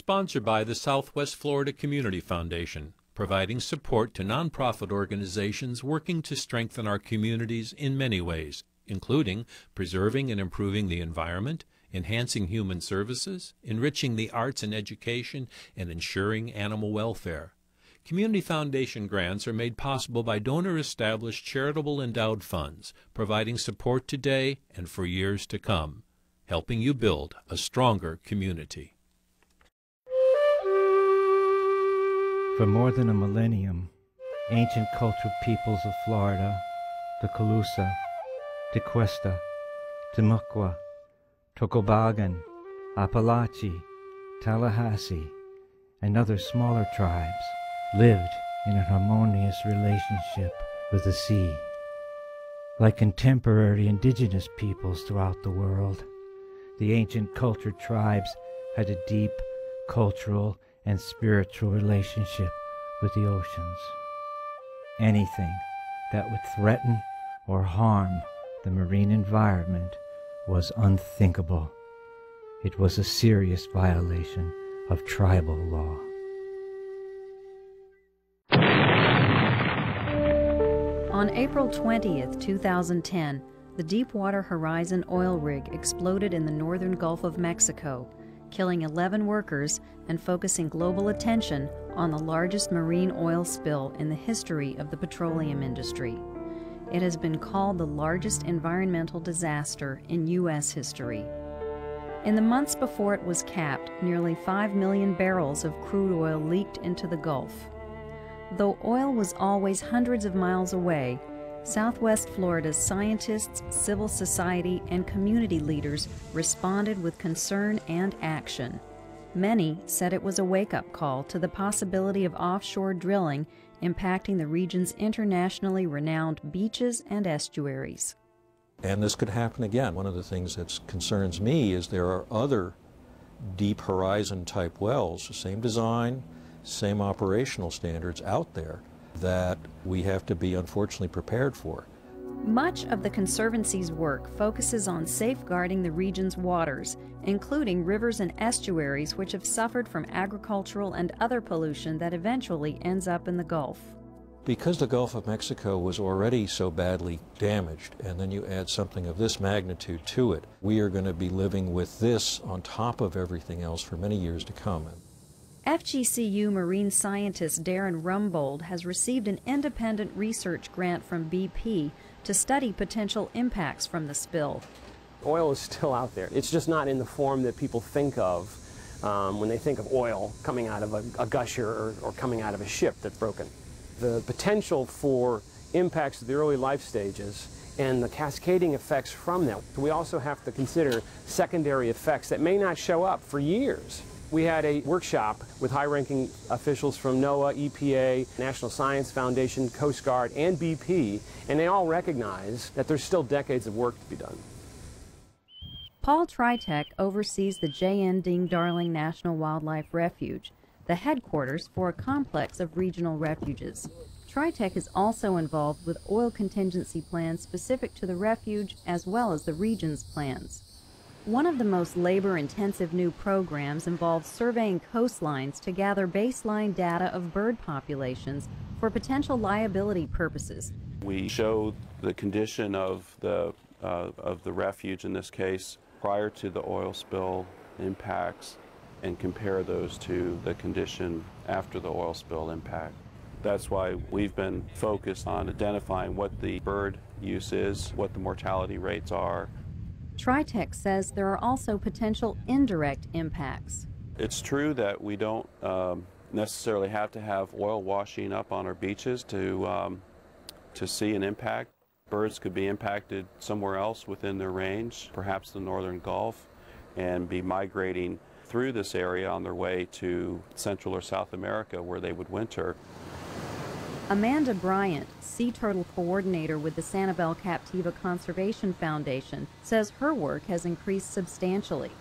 sponsored by the Southwest Florida Community Foundation, providing support to nonprofit organizations working to strengthen our communities in many ways, including preserving and improving the environment, enhancing human services, enriching the arts and education, and ensuring animal welfare. Community Foundation grants are made possible by donor-established charitable endowed funds, providing support today and for years to come, helping you build a stronger community. For more than a millennium, ancient cultural peoples of Florida, the Calusa, Tequesta, Timucua, Tocobagan, Apalachee, Tallahassee, and other smaller tribes lived in a harmonious relationship with the sea. Like contemporary indigenous peoples throughout the world, the ancient cultured tribes had a deep cultural and spiritual relationship with the oceans. Anything that would threaten or harm the marine environment was unthinkable. It was a serious violation of tribal law. On April 20th, 2010, the Deepwater Horizon oil rig exploded in the northern Gulf of Mexico, killing 11 workers and focusing global attention on the largest marine oil spill in the history of the petroleum industry. It has been called the largest environmental disaster in U.S. history. In the months before it was capped, nearly 5 million barrels of crude oil leaked into the Gulf. Though oil was always hundreds of miles away, Southwest Florida's scientists, civil society, and community leaders responded with concern and action. Many said it was a wake-up call to the possibility of offshore drilling impacting the region's internationally renowned beaches and estuaries. And this could happen again. One of the things that concerns me is there are other deep horizon type wells, the same design, same operational standards out there that we have to be unfortunately prepared for. Much of the Conservancy's work focuses on safeguarding the region's waters, including rivers and estuaries which have suffered from agricultural and other pollution that eventually ends up in the Gulf. Because the Gulf of Mexico was already so badly damaged, and then you add something of this magnitude to it, we are going to be living with this on top of everything else for many years to come. WGCU marine scientist Darren Rumbold has received an independent research grant from BP to study potential impacts from the spill. Oil is still out there. It's just not in the form that people think of when they think of oil coming out of a gusher or coming out of a ship that's broken. The potential for impacts of the early life stages and the cascading effects from that. We also have to consider secondary effects that may not show up for years. We had a workshop with high-ranking officials from NOAA, EPA, National Science Foundation, Coast Guard, and BP, and they all recognize that there's still decades of work to be done. Paul Tritek oversees the J.N. Ding Darling National Wildlife Refuge, the headquarters for a complex of regional refuges. Tritek is also involved with oil contingency plans specific to the refuge as well as the region's plans. One of the most labor-intensive new programs involves surveying coastlines to gather baseline data of bird populations for potential liability purposes. We show the condition of the refuge in this case prior to the oil spill impacts and compare those to the condition after the oil spill impact. That's why we've been focused on identifying what the bird use is, what the mortality rates are. Tritek says there are also potential indirect impacts. It's true that we don't necessarily have to have oil washing up on our beaches to see an impact. Birds could be impacted somewhere else within their range, perhaps the northern Gulf, and be migrating through this area on their way to Central or South America where they would winter. Amanda Bryant, sea turtle coordinator with the Sanibel Captiva Conservation Foundation, says her work has increased substantially.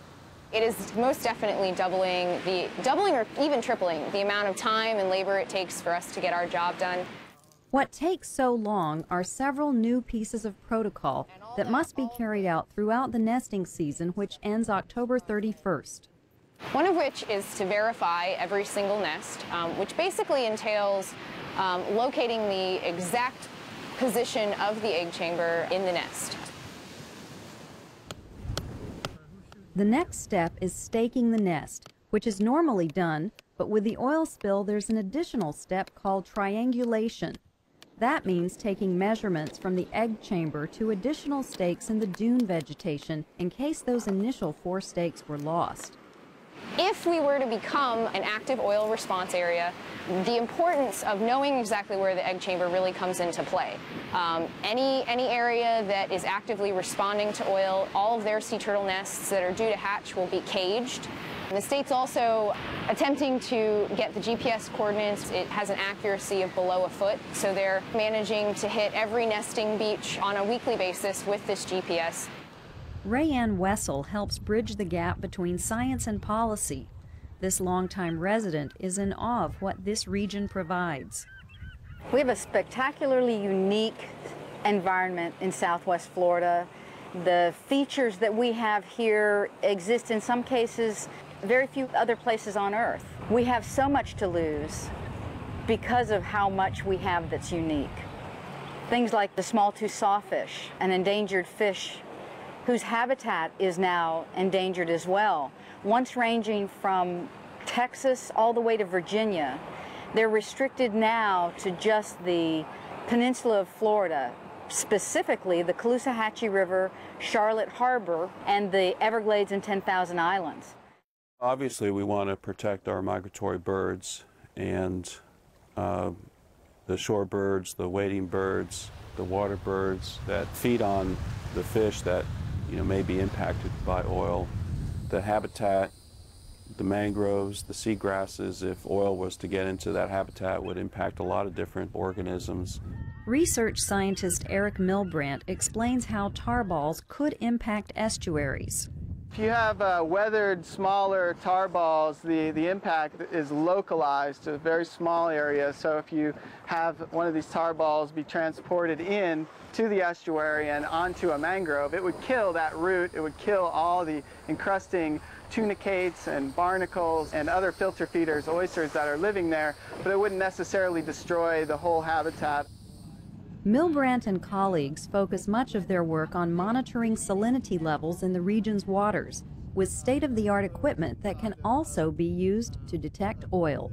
It is most definitely doubling or even tripling the amount of time and labor it takes for us to get our job done. What takes so long are several new pieces of protocol that must be carried out throughout the nesting season, which ends October 31st. One of which is to verify every single nest, which basically entails locating the exact position of the egg chamber in the nest. The next step is staking the nest, which is normally done, but with the oil spill there's an additional step called triangulation. That means taking measurements from the egg chamber to additional stakes in the dune vegetation in case those initial 4 stakes were lost. If we were to become an active oil response area, the importance of knowing exactly where the egg chamber really comes into play. Any area that is actively responding to oil, all of their sea turtle nests that are due to hatch will be caged. The state's also attempting to get the GPS coordinates. It has an accuracy of below a foot, so they're managing to hit every nesting beach on a weekly basis with this GPS. Rayanne Wessel helps bridge the gap between science and policy. This longtime resident is in awe of what this region provides. We have a spectacularly unique environment in Southwest Florida. The features that we have here exist in some cases very few other places on Earth. We have so much to lose because of how much we have that's unique. Things like the small-tooth sawfish, an endangered fish whose habitat is now endangered as well. Once ranging from Texas all the way to Virginia, they're restricted now to just the peninsula of Florida, specifically the Caloosahatchee River, Charlotte Harbor, and the Everglades and 10,000 Islands. Obviously, we want to protect our migratory birds and the shorebirds, the wading birds, the water birds that feed on the fish that may be impacted by oil. The habitat, the mangroves, the seagrasses, if oil was to get into that habitat, would impact a lot of different organisms. Research scientist Eric Milbrandt explains how tar balls could impact estuaries. If you have weathered, smaller tar balls, the impact is localized to a very small area. So if you have one of these tar balls be transported in to the estuary and onto a mangrove, it would kill that root. It would kill all the encrusting tunicates and barnacles and other filter feeders, oysters that are living there, but it wouldn't necessarily destroy the whole habitat. Milbrandt and colleagues focus much of their work on monitoring salinity levels in the region's waters with state-of-the-art equipment that can also be used to detect oil.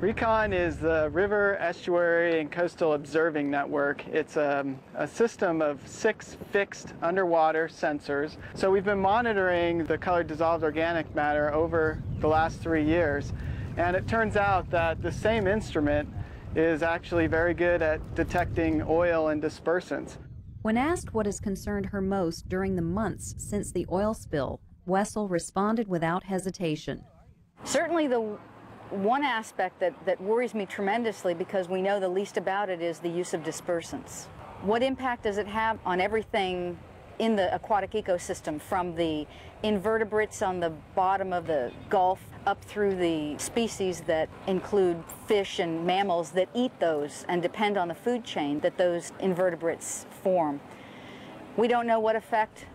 RECON is the River, Estuary, and Coastal Observing Network. It's a system of 6 fixed underwater sensors. So we've been monitoring the colored dissolved organic matter over the last 3 years. And it turns out that the same instrument is actually very good at detecting oil and dispersants. When asked what has concerned her most during the months since the oil spill, Wessel responded without hesitation. Certainly the one aspect that worries me tremendously, because we know the least about it, is the use of dispersants. What impact does it have on everything in the aquatic ecosystem, from the invertebrates on the bottom of the Gulf up through the species that include fish and mammals that eat those and depend on the food chain that those invertebrates form? We don't know what effect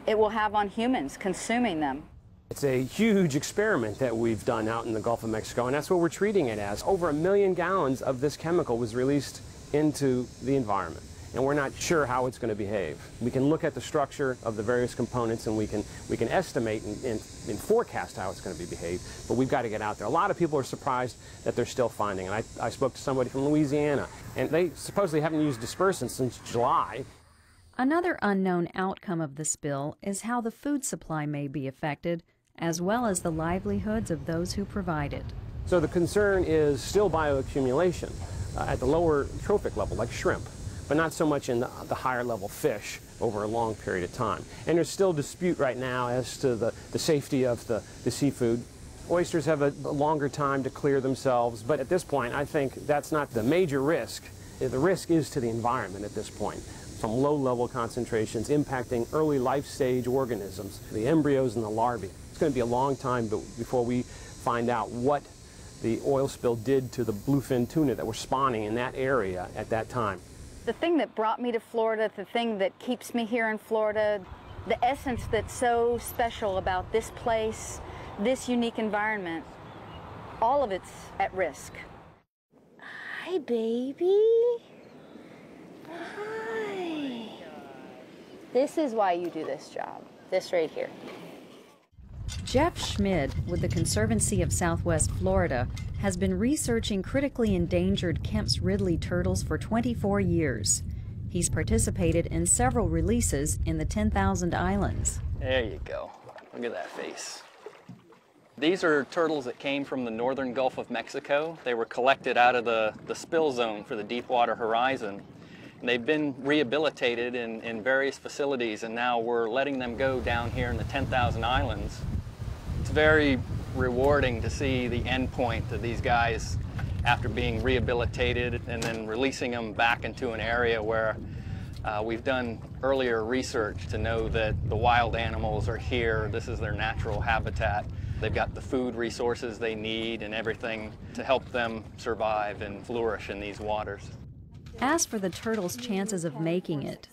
it will have on humans consuming them. It's a huge experiment that we've done out in the Gulf of Mexico, and that's what we're treating it as. Over 1 million gallons of this chemical was released into the environment, and we're not sure how it's going to behave. We can look at the structure of the various components, and we can estimate and forecast how it's going to behave, but we've got to get out there. A lot of people are surprised that they're still finding, and I spoke to somebody from Louisiana, and they supposedly haven't used dispersants since July. Another unknown outcome of the spill is how the food supply may be affected, as well as the livelihoods of those who provide it. So the concern is still bioaccumulation at the lower trophic level, like shrimp, but not so much in the higher level fish over a long period of time. And there's still dispute right now as to the safety of the seafood. Oysters have a longer time to clear themselves, but at this point I think that's not the major risk. The risk is to the environment at this point, from low-level concentrations impacting early life stage organisms, the embryos and the larvae. It's going to be a long time before we find out what the oil spill did to the bluefin tuna that were spawning in that area at that time. The thing that brought me to Florida, the thing that keeps me here in Florida, the essence that's so special about this place, this unique environment, all of it's at risk. Hi, baby. Hi. This is why you do this job, this right here. Jeff Schmid with the Conservancy of Southwest Florida has been researching critically endangered Kemp's Ridley turtles for 24 years. He's participated in several releases in the 10,000 islands. There you go. Look at that face. These are turtles that came from the northern Gulf of Mexico. They were collected out of the spill zone for the Deepwater Horizon. And they've been rehabilitated in various facilities, and now we're letting them go down here in the 10,000 islands. It's very rewarding to see the end point of these guys after being rehabilitated and then releasing them back into an area where we've done earlier research to know that the wild animals are here. This is their natural habitat. They've got the food resources they need and everything to help them survive and flourish in these waters. As for the turtles' chances of making it,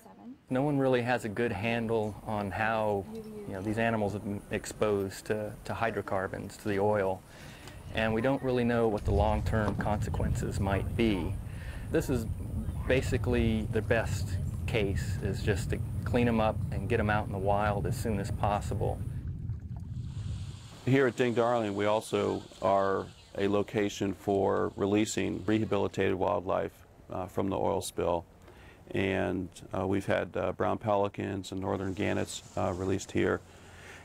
no one really has a good handle on how these animals have been exposed to hydrocarbons, to the oil, and we don't really know what the long-term consequences might be. This is basically the best case, is just to clean them up and get them out in the wild as soon as possible. Here at Ding Darling, we also are a location for releasing rehabilitated wildlife from the oil spill. And we've had brown pelicans and northern gannets released here.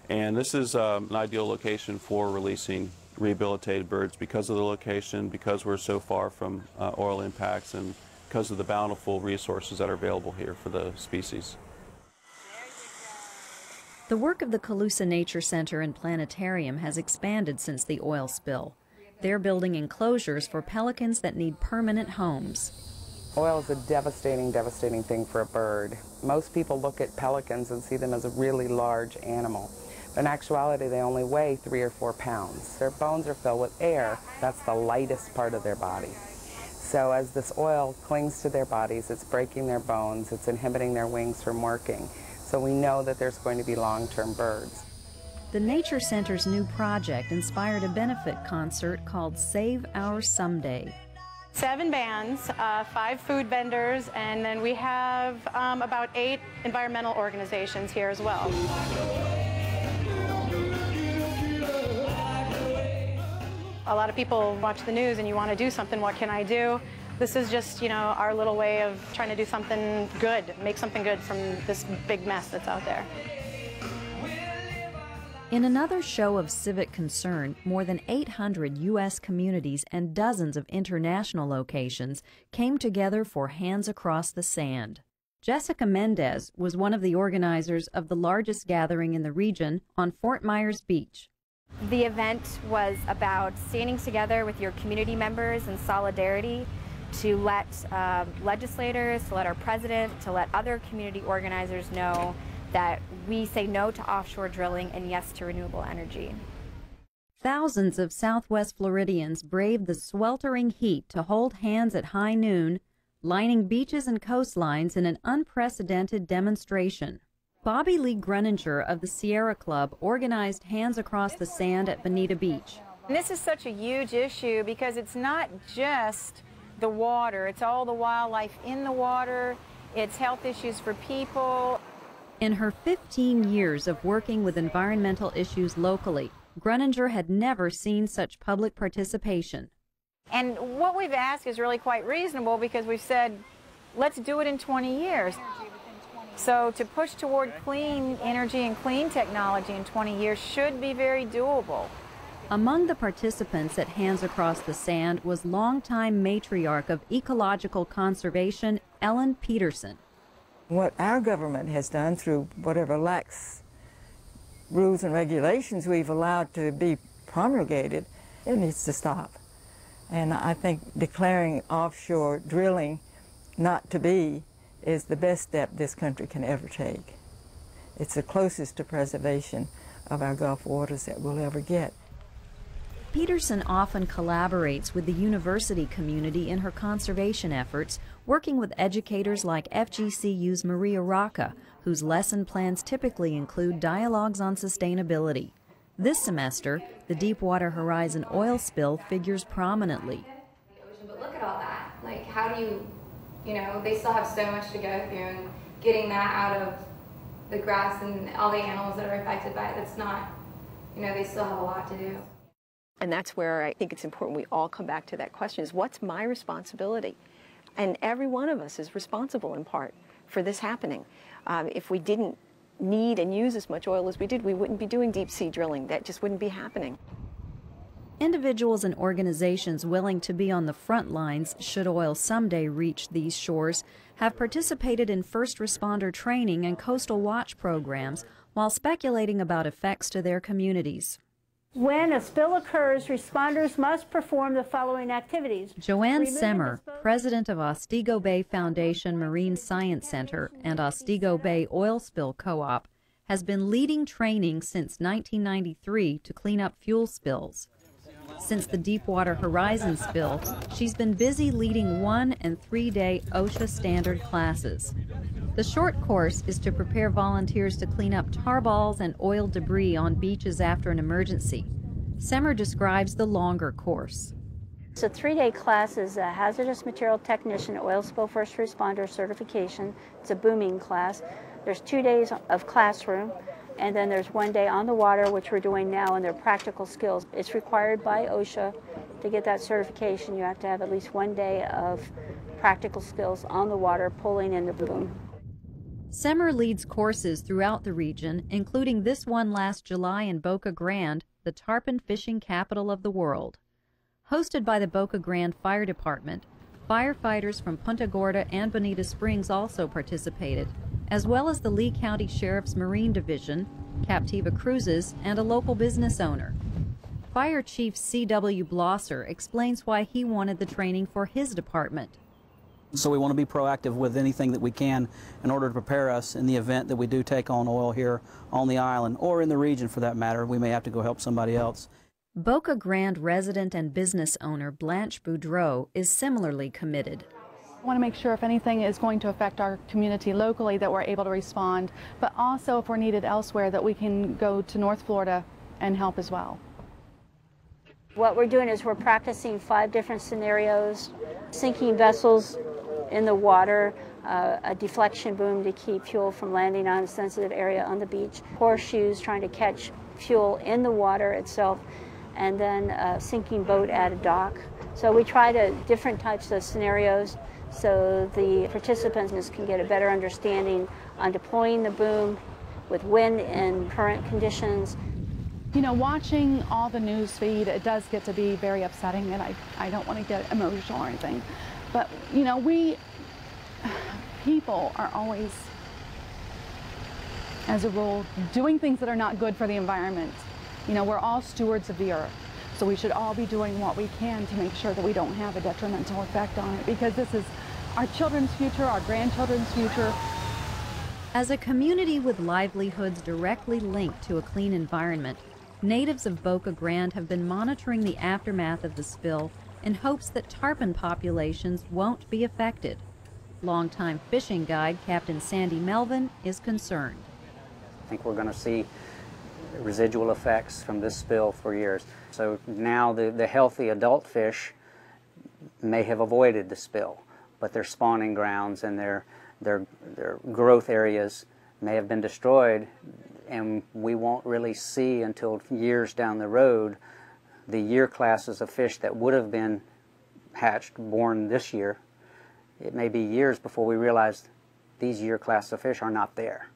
And this is an ideal location for releasing rehabilitated birds because of the location, because we're so far from oil impacts, and because of the bountiful resources that are available here for the species. the work of the Calusa Nature Center and Planetarium has expanded since the oil spill. They're building enclosures for pelicans that need permanent homes. Oil is a devastating, devastating thing for a bird. Most people look at pelicans and see them as a really large animal. In actuality, they only weigh 3 or 4 pounds. Their bones are filled with air. That's the lightest part of their body. So as this oil clings to their bodies, it's breaking their bones, it's inhibiting their wings from working. So we know that there's going to be long-term birds. The Nature Center's new project inspired a benefit concert called Save Our Someday. 7 bands, 5 food vendors, and then we have about 8 environmental organizations here as well. A lot of people watch the news and you want to do something, what can I do? This is just, our little way of trying to do something good, make something good from this big mess that's out there. In another show of civic concern, more than 800 U.S. communities and dozens of international locations came together for Hands Across the Sand. Jessica Mendez was one of the organizers of the largest gathering in the region on Fort Myers Beach. The event was about standing together with your community members in solidarity to let legislators, to let our president, to let other community organizers know that we say no to offshore drilling and yes to renewable energy. Thousands of Southwest Floridians braved the sweltering heat to hold hands at high noon, lining beaches and coastlines in an unprecedented demonstration. Bobby Lee Gruninger of the Sierra Club organized Hands Across the Sand at Bonita Beach. And this is such a huge issue because it's not just the water, it's all the wildlife in the water, it's health issues for people. In her 15 years of working with environmental issues locally, Gruninger had never seen such public participation. And what we've asked is really quite reasonable because we've said, let's do it in 20 years. So to push toward clean energy and clean technology in 20 years should be very doable. Among the participants at Hands Across the Sand was longtime matriarch of ecological conservation, Ellen Peterson. What our government has done through whatever lax rules and regulations we've allowed to be promulgated, it needs to stop. And I think declaring offshore drilling not to be is the best step this country can ever take. It's the closest to preservation of our Gulf waters that we'll ever get. Peterson often collaborates with the university community in her conservation efforts, working with educators like FGCU's Maria Rocca, whose lesson plans typically include dialogues on sustainability. This semester, the Deepwater Horizon oil spill figures prominently. But look at all that. Like, how do you know, they still have so much to go through, and getting that out of the grass and all the animals that are affected by it, that's not, you know, they still have a lot to do. And that's where I think it's important we all come back to that question, is what's my responsibility? And every one of us is responsible in part for this happening. If we didn't need and use as much oil as we did, we wouldn't be doing deep sea drilling. That just wouldn't be happening. Individuals and organizations willing to be on the front lines should oil someday reach these shores have participated in first responder training and coastal watch programs while speculating about effects to their communities. When a spill occurs, responders must perform the following activities. Joanne Semmer, president of Otsego Bay Foundation Marine Science Center and Otsego Bay Oil Spill Co-op, has been leading training since 1993 to clean up fuel spills. Since the Deepwater Horizon spill, she's been busy leading 1- and 3-day OSHA standard classes. The short course is to prepare volunteers to clean up tar balls and oil debris on beaches after an emergency. Semmer describes the longer course. It's a 3-day class, is a hazardous material technician oil spill first responder certification. It's a booming class. There's 2 days of classroom, and then there's 1 day on the water, which we're doing now, and they're practical skills. It's required by OSHA to get that certification. You have to have at least 1 day of practical skills on the water, pulling in the boom. Semmer leads courses throughout the region, including this one last July in Boca Grande, the tarpon fishing capital of the world. Hosted by the Boca Grande Fire Department, firefighters from Punta Gorda and Bonita Springs also participated, as well as the Lee County Sheriff's Marine Division, Captiva Cruises, and a local business owner. Fire Chief C.W. Blosser explains why he wanted the training for his department. So we want to be proactive with anything that we can in order to prepare us in the event that we do take on oil here on the island, or in the region for that matter. We may have to go help somebody else. Boca Grande resident and business owner Blanche Boudreau is similarly committed. I want to make sure if anything is going to affect our community locally that we're able to respond, but also if we're needed elsewhere that we can go to North Florida and help as well. What we're doing is we're practicing 5 different scenarios: sinking vessels in the water, a deflection boom to keep fuel from landing on a sensitive area on the beach, horseshoes trying to catch fuel in the water itself, and then a sinking boat at a dock. So we try different types of scenarios so the participants can get a better understanding on deploying the boom with wind and current conditions. You know, watching all the news feed, it does get to be very upsetting, and I don't want to get emotional or anything. But, you know, people are always, as a rule, doing things that are not good for the environment. You know, we're all stewards of the earth, so we should all be doing what we can to make sure that we don't have a detrimental effect on it, because this is our children's future, our grandchildren's future. As a community with livelihoods directly linked to a clean environment, natives of Boca Grande have been monitoring the aftermath of the spill in hopes that tarpon populations won't be affected. Longtime fishing guide Captain Sandy Melvin is concerned. I think we're going to see residual effects from this spill for years. So now the healthy adult fish may have avoided the spill, but their spawning grounds and their growth areas may have been destroyed, and we won't really see until years down the road the year classes of fish that would have been hatched, born this year. It may be years before we realize these year classes of fish are not there.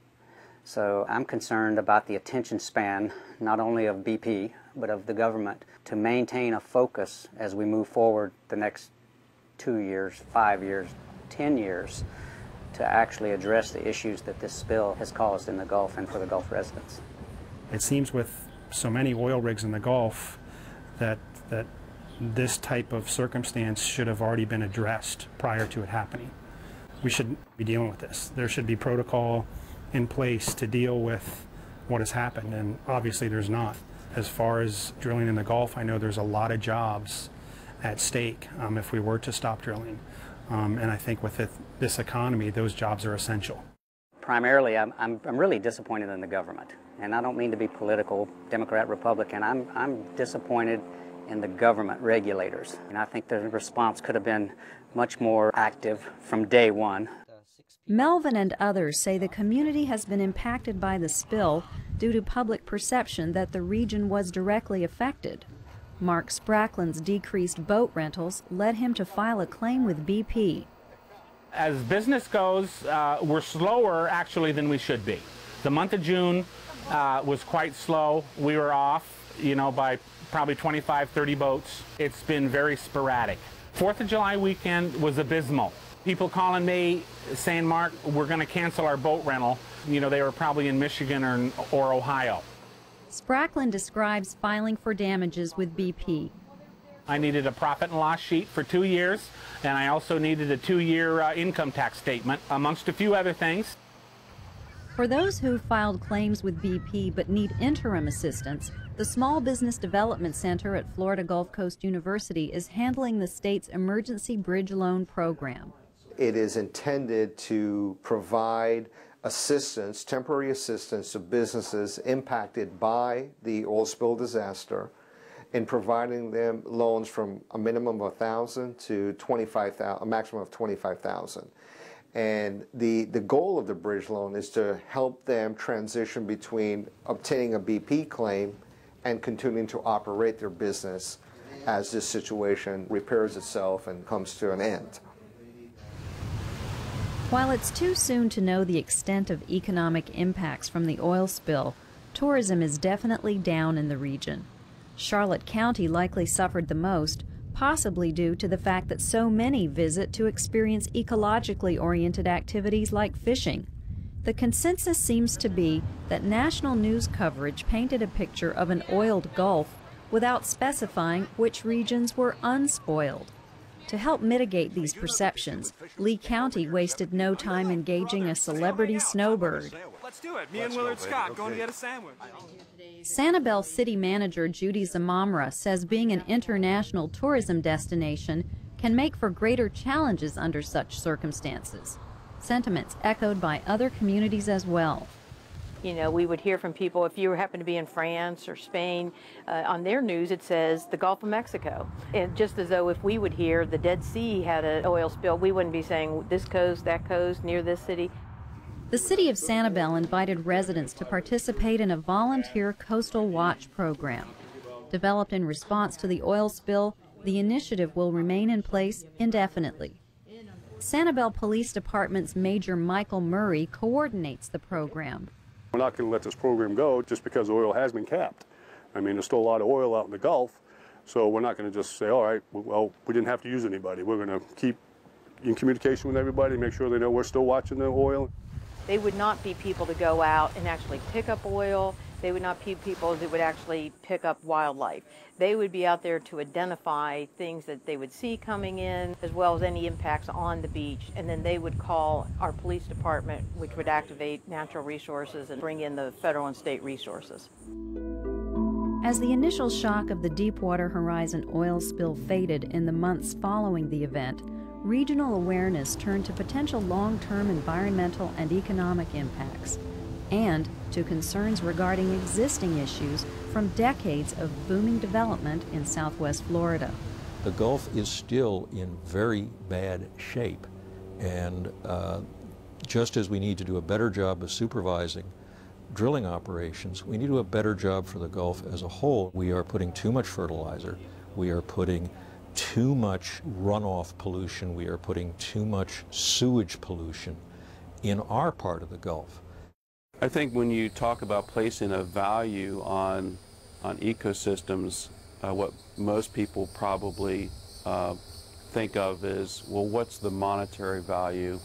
So I'm concerned about the attention span, not only of BP, but of the government, to maintain a focus as we move forward the next 2 years, 5 years, 10 years, to actually address the issues that this spill has caused in the Gulf and for the Gulf residents. It seems with so many oil rigs in the Gulf that this type of circumstance should have already been addressed prior to it happening. We shouldn't be dealing with this. There should be protocol in place to deal with what has happened, and obviously there's not. As far as drilling in the Gulf, I know there's a lot of jobs at stake if we were to stop drilling. And I think with this economy, those jobs are essential. Primarily, I'm really disappointed in the government. And I don't mean to be political, Democrat, Republican. I'm disappointed in the government regulators. And I think the response could have been much more active from day one. Melvin and others say the community has been impacted by the spill due to public perception that the region was directly affected. Mark Spracklin's decreased boat rentals led him to file a claim with BP. As business goes, we're slower actually than we should be. The month of June was quite slow. We were off, by probably 25, 30 boats. It's been very sporadic. 4th of July weekend was abysmal. People calling me saying, Mark, we're going to cancel our boat rental. They were probably in Michigan or Ohio. Spracklin describes filing for damages with BP. I needed a profit and loss sheet for 2 years, and I also needed a 2-year income tax statement, amongst a few other things. For those who filed claims with BP but need interim assistance, the Small Business Development Center at Florida Gulf Coast University is handling the state's emergency bridge loan program. It is intended to provide assistance, temporary assistance to businesses impacted by the oil spill disaster, in providing them loans from a minimum of $1,000 to $25,000, a maximum of $25,000. And the goal of the bridge loan is to help them transition between obtaining a BP claim and continuing to operate their business as this situation repairs itself and comes to an end. While it's too soon to know the extent of economic impacts from the oil spill, tourism is definitely down in the region. Charlotte County likely suffered the most, possibly due to the fact that so many visit to experience ecologically oriented activities like fishing. The consensus seems to be that national news coverage painted a picture of an oiled Gulf without specifying which regions were unspoiled. To help mitigate these perceptions, Lee County wasted no time engaging a celebrity snowbird. Let's do it. Me and Willard Scott going to get a sandwich. Sanibel City Manager Judy Zamamra says being an international tourism destination can make for greater challenges under such circumstances. Sentiments echoed by other communities as well. We would hear from people, if you happen to be in France or Spain, on their news it says the Gulf of Mexico. And just as though if we would hear the Dead Sea had an oil spill, we wouldn't be saying this coast, that coast, near this city. The city of Sanibel invited residents to participate in a volunteer coastal watch program. Developed in response to the oil spill, the initiative will remain in place indefinitely. Sanibel Police Department's Major Michael Murray coordinates the program. We're not going to let this program go just because oil has been capped. I mean, there's still a lot of oil out in the Gulf, so we're not going to just say, all right, well, we didn't have to use anybody. We're going to keep in communication with everybody, make sure they know we're still watching the oil. They would not be people to go out and actually pick up oil. They would not be people that would actually pick up wildlife. They would be out there to identify things that they would see coming in, as well as any impacts on the beach. And then they would call our police department, which would activate natural resources and bring in the federal and state resources. As the initial shock of the Deepwater Horizon oil spill faded in the months following the event, regional awareness turned to potential long-term environmental and economic impacts, and to concerns regarding existing issues from decades of booming development in Southwest Florida. The Gulf is still in very bad shape, and just as we need to do a better job of supervising drilling operations, we need to do a better job for the Gulf as a whole. We are putting too much fertilizer, we are putting too much runoff pollution, we are putting too much sewage pollution in our part of the Gulf. I think when you talk about placing a value on ecosystems, what most people probably think of is, well, what's the monetary value?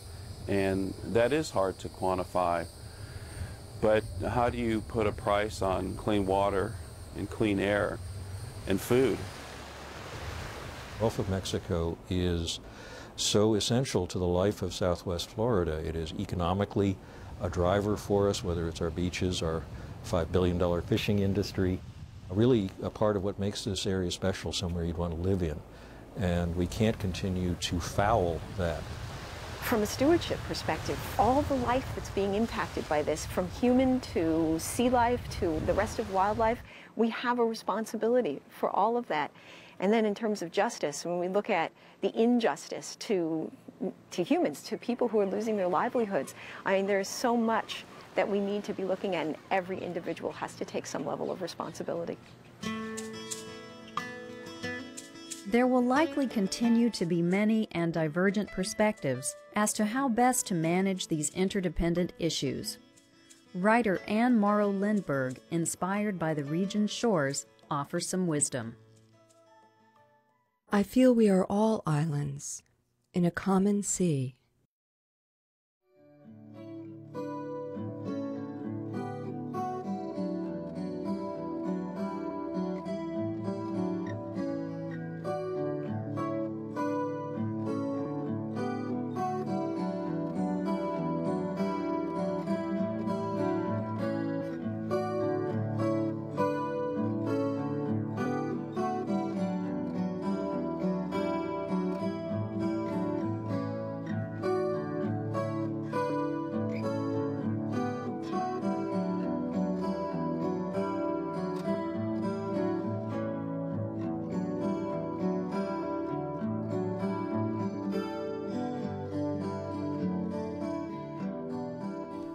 And that is hard to quantify. But how do you put a price on clean water and clean air and food? The Gulf of Mexico is so essential to the life of Southwest Florida. It is economically a driver for us, whether it's our beaches, our $5 billion fishing industry, really a part of what makes this area special, somewhere you'd want to live in. And we can't continue to foul that. from a stewardship perspective, all the life that's being impacted by this, from human to sea life to the rest of wildlife, we have a responsibility for all of that. And then in terms of justice, when we look at the injustice to humans, to people who are losing their livelihoods, I mean, there's so much that we need to be looking at, and every individual has to take some level of responsibility. There will likely continue to be many and divergent perspectives as to how best to manage these interdependent issues. Writer Anne Morrow Lindbergh, inspired by the region's shores, offers some wisdom. I feel we are all islands in a common sea.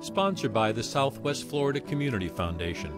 Sponsored by the Southwest Florida Community Foundation.